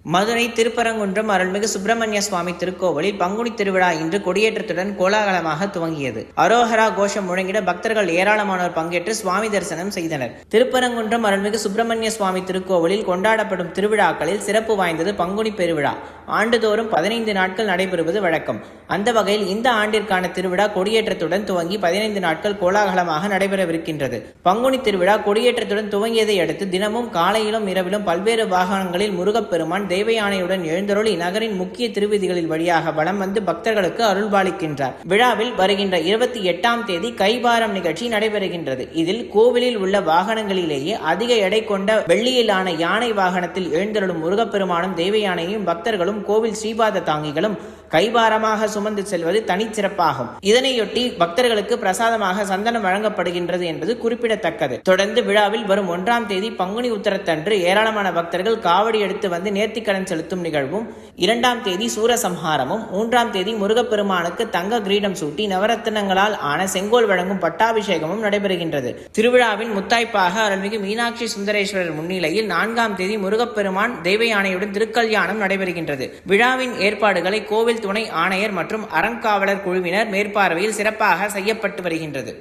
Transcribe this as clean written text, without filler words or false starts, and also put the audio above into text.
மதுரை திருப்பரங்குன்றம் அருள்மிகு சுப்பிரமணிய சுவாமி திருக்கோவிலில் பங்குனி திருவிழா இன்று கொடியேற்றத்துடன் கோலாகலமாக துவங்கியது. அரோஹரா கோஷம் முழங்கிட பக்தர்கள் ஏராளமானோர் பங்கேற்று சுவாமி தரிசனம் செய்தனர். திருப்பரங்குன்றம் அருள்மிகு சுப்பிரமணிய சுவாமி திருக்கோவிலில் கொண்டாடப்படும் திருவிழாக்களில் சிறப்பு வாய்ந்தது பங்குனி பெருவிழா. ஆண்டுதோறும் 15 நாட்கள் நடைபெறுவது வழக்கம். அந்த வகையில் இந்த ஆண்டிற்கான திருவிழா கொடியேற்றத்துடன் துவங்கி 15 நாட்கள் கோலாகலமாக நடைபெறவிருக்கின்றது. பங்குனி திருவிழா கொடியேற்றத்துடன் துவங்கியதை அடுத்து தினமும் காலையிலும் இரவிலும் பல்வேறு வாகனங்களில் முருகப்பெருமான் தெய்வயானையுடன் எழுந்தருளி நகரின் முக்கிய திருவீதிகளில் வழியாக வலம் வந்து பக்தர்களுக்கு அருள்பாலிக்கின்றார். விழாவில் வருகின்ற 28ஆம் தேதி கைபாரம் நிகழ்ச்சி நடைபெறுகின்றது. இதில் கோவிலில் உள்ள வாகனங்களிலேயே அதிக எடை கொண்ட வெள்ளியிலான யானை வாகனத்தில் எழுந்தருளும் முருகப்பெருமானும் தெய்வயானையும் பக்தர்களும் கோவில் ஸ்ரீபாத தாங்கிகளும் கைபாரமாக சுமந்து செல்வது தனிச்சிறப்பாகும். இதனையொட்டி பக்தர்களுக்கு பிரசாதமாக சந்தனம் வழங்கப்படுகின்றது என்பது குறிப்பிடத்தக்கது. தொடர்ந்து விழாவில் வரும் 1ஆம் தேதி பங்குனி உத்தரத்தன்று ஏராளமான பக்தர்கள் காவடி எடுத்து வந்து நேர்த்திக்கடன் செலுத்தும் நிகழ்வும், 2ஆம் தேதி சூரசம்ஹாரமும், 3ஆம் தேதி முருகப்பெருமானுக்கு தங்க கிரீடம் சூட்டி நவரத்தினங்களால் ஆன செங்கோல் வழங்கும் பட்டாபிஷேகமும் நடைபெறுகின்றது. திருவிழாவின் முத்தாய்ப்பாக அருள்மிகு மீனாட்சி சுந்தரேஸ்வரர் முன்னிலையில் 4ஆம் தேதி முருகப்பெருமான் தெய்வயானையுடன் திருக்கல்யாணம் நடைபெறுகின்றது. விழாவின் ஏற்பாடுகளை கோவில் துணை ஆணையர் மற்றும் அறங்காவலர் குழுவினர் மேற்பார்வையில் சிறப்பாக செய்யப்பட்டு வருகின்றது.